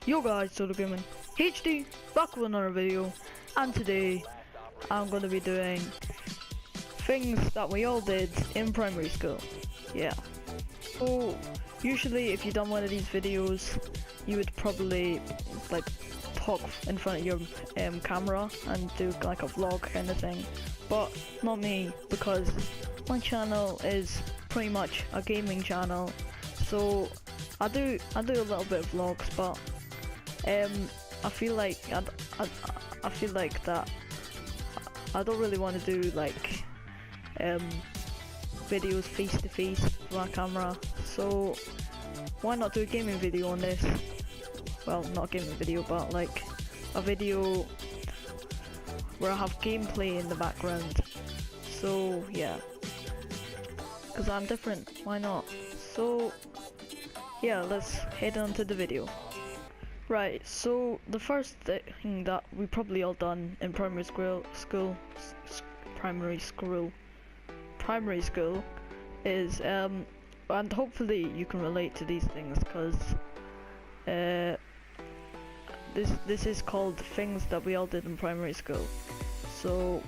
Yo guys, Solo Gaming HD back with another video, and today I'm gonna be doing things that we all did in primary school. Yeah. So usually if you've done one of these videos, you would probably like talk in front of your camera and do like a vlog kind of thing. But not me, because my channel is pretty much a gaming channel. So I do a little bit of vlogs, but I feel like I feel like that I don't really want to do like videos face to face with my camera. So why not do a gaming video on this? Well, not a gaming video, but like a video where I have gameplay in the background. So yeah, because I'm different, why not? So yeah, let's head on to the video. Right, so the first thing that we probably all done in primary school is and hopefully you can relate to these things, because this is called things that we all did in primary school. So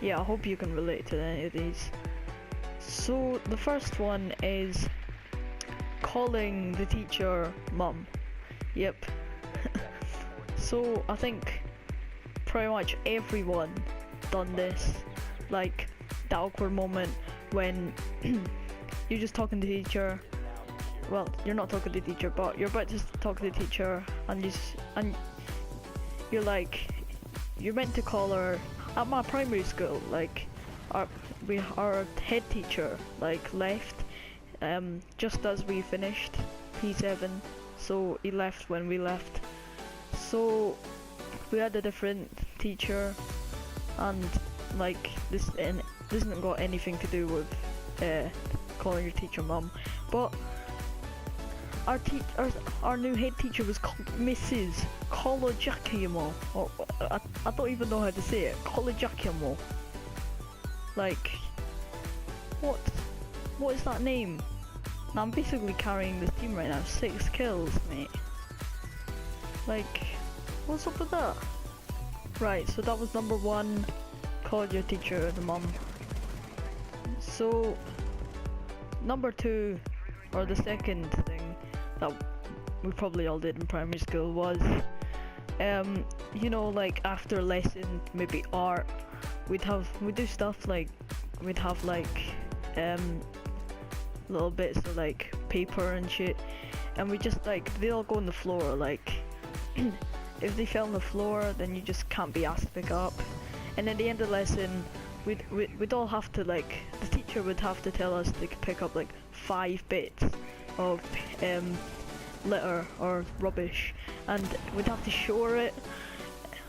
yeah, I hope you can relate to any of these. So the first one is calling the teacher mum. Yep. So I think pretty much everyone done this, like the awkward moment when you're just talking to the teacher. Well, you're not talking to the teacher, but you're about to talk to the teacher, and you're like, you're meant to call her. At my primary school, like our head teacher like left just as we finished P7, so he left when we left. So we had a different teacher, and like this hasn't got anything to do with calling your teacher mum, but our new head teacher was called Mrs. Colagiacamo, or I don't even know how to say it. Colagiacamo. Like, what is that name? Now, I'm basically carrying this team right now. 6 kills, mate. Like, what's up with that? Right, so that was number 1. Call your teacher the mum. So number 2, or the second thing that we probably all did in primary school, was you know, like after lesson, maybe art, we'd do stuff like we'd have like little bits of like paper and shit, and we just like, they all go on the floor. Like if they fell on the floor, then you just can't be asked to pick up. And at the end of the lesson, we'd all have to, like, the teacher would have to tell us to pick up like 5 bits of litter or rubbish, and we'd have to show her it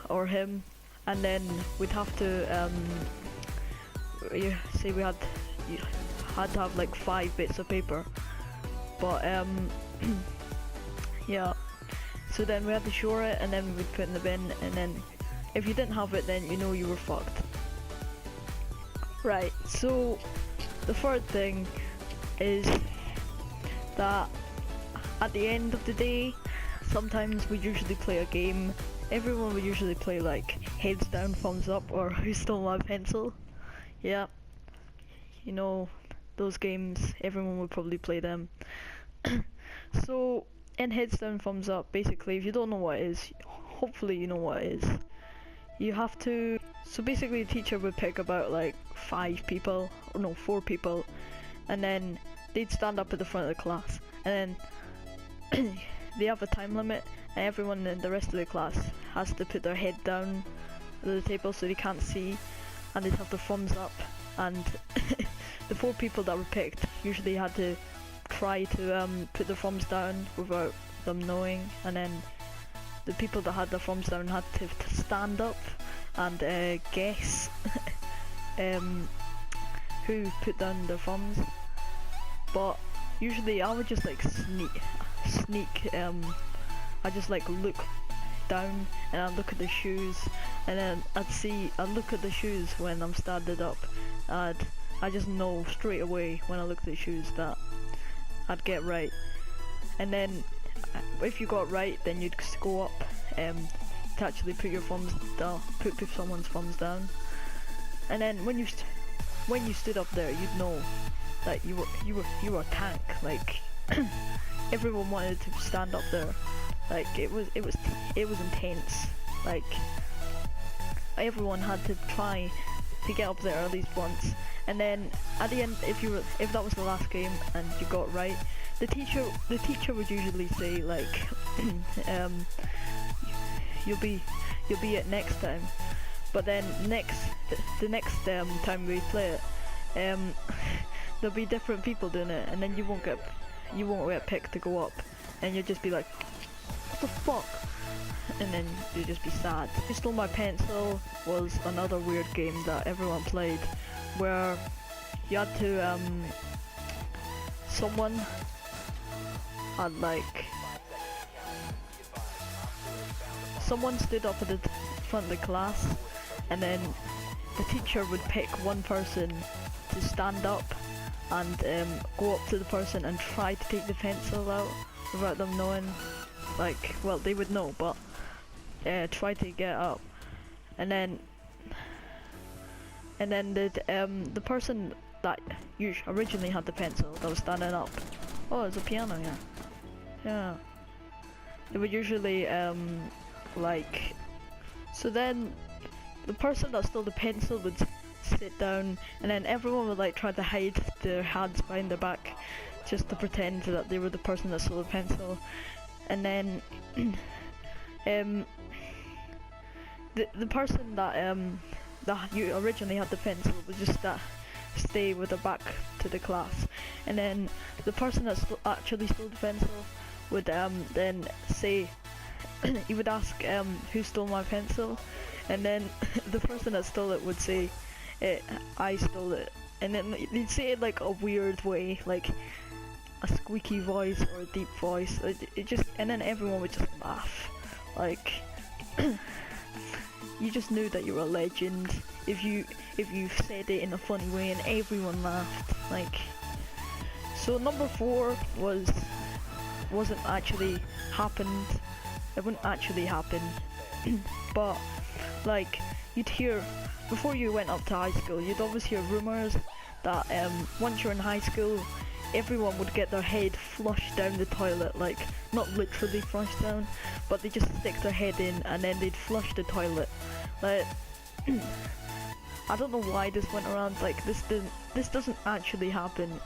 or him, and then we'd have to say you had to have like 5 bits of paper, but yeah, so then we had to show it, and then we'd put it in the bin, and then if you didn't have it, then you know you were fucked. Right, so the third thing is that at the end of the day, sometimes we usually play a game. Everyone would usually play like heads down, thumbs up, or who stole my pencil. Yeah, you know those games, everyone would probably play them. So in heads down, thumbs up, basically, if you don't know what it is, hopefully you know what it is. You have to, so basically the teacher would pick about like 5 people, or no, 4 people, and then they'd stand up at the front of the class, and then they have a time limit, and everyone in the rest of the class has to put their head down at the table so they can't see, and they'd have their thumbs up, and the 4 people that were picked usually had to try to put their thumbs down without them knowing, and then the people that had their thumbs down had to stand up and guess who put down their thumbs. But usually I would just like sneak I just like look down, and I'd look at the shoes, and then I'd look at the shoes when I'm standing up, and I just know straight away when I look at the shoes that I'd get right. And then if you got right, then you'd go up to actually put your thumbs down, put someone's thumbs down, and then when you stood up there, you'd know that you were a tank. Like everyone wanted to stand up there. Like it was intense. Like everyone had to try to get up there at least once. And then at the end, if that was the last game and you got right, the teacher would usually say like, you'll be it next time. But then the next time we play it, there'll be different people doing it, and then you won't get picked to go up, and you'll just be like, what the fuck? And then you'll just be sad. Who Stole My Pencil was another weird game that everyone played, where you had to someone had like someone stood up at the front of the class, and then the teacher would pick one person to stand up and go up to the person and try to take the pencil out without them knowing. Like, well, they would know, but try to get up, and then the person that originally had the pencil that was standing up. Oh, there's a piano, yeah. They would usually like. So then the person that stole the pencil would sit down, and then everyone would like try to hide their hands behind their back just to pretend that they were the person that stole the pencil. And then the person that you originally had the pencil would just stay with their back to the class, and then the person that actually stole the pencil would then say, he would ask who stole my pencil, and then the person that stole it would say, I stole it, and then they'd say it like a weird way, like a squeaky voice or a deep voice. It just, and then everyone would just laugh. Like you just knew that you were a legend if you said it in a funny way, and everyone laughed. Like, so number 4 wasn't actually happened. It wouldn't actually happen. But like, you'd hear before you went up to high school, you'd always hear rumors that once you're in high school, everyone would get their head flushed down the toilet. Like, not literally flushed down, but they just stick their head in and then they'd flush the toilet. Like, I don't know why this went around. Like, this doesn't actually happen.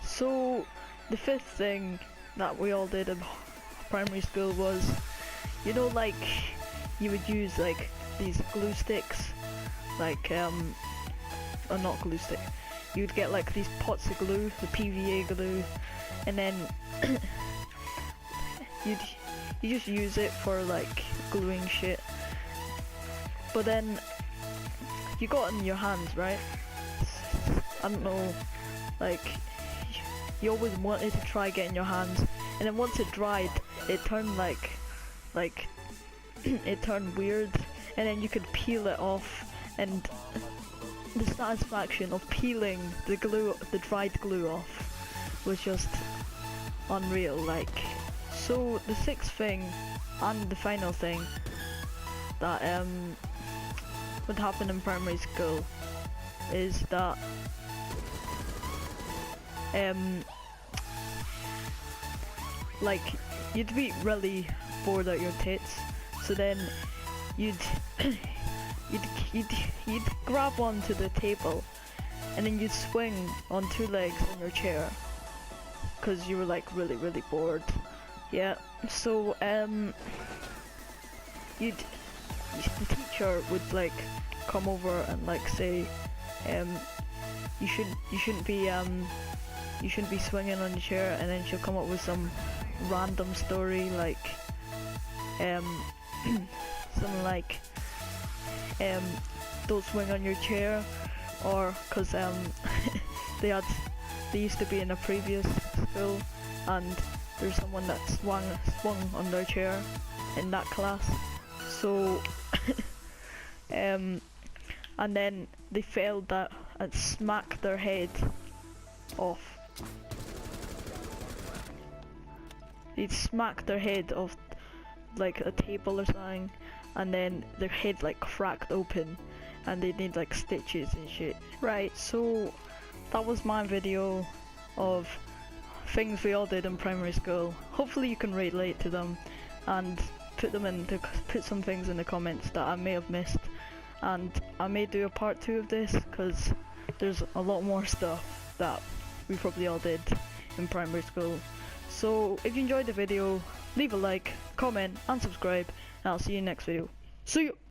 So the 5th thing that we all did in primary school was, you know, like, you would use like these glue sticks, like or not glue stick, you'd get like these pots of glue, the PVA glue, and then you just use it for like gluing shit. But then you got it in your hands, right? I don't know, like, you always wanted to try getting your hands, and then once it dried, it turned like it turned weird, and then you could peel it off, and the satisfaction of peeling the dried glue off was just unreal. Like, so the 6th thing and the final thing that would happen in primary school is that like, you'd be really bored out your tits, so then you'd grab onto the table, and then you'd swing on 2 legs on your chair, cause you were like really bored. Yeah. So the teacher would like come over and like say, you shouldn't be swinging on your chair, and then she'll come up with some random story like something like don't swing on your chair, or cause they used to be in a previous school and there's someone that swung on their chair in that class, so and then they failed that and smacked their head off. they'd smack their head off like a table or something, and then their head like cracked open, and they'd need like stitches and shit. Right, so that was my video of things we all did in primary school. Hopefully you can relate to them and put some things in the comments that I may have missed, and I may do a part 2 of this because there's a lot more stuff that we probably all did in primary school. So if you enjoyed the video, leave a like, comment and subscribe, and I'll see you in the next video. See you!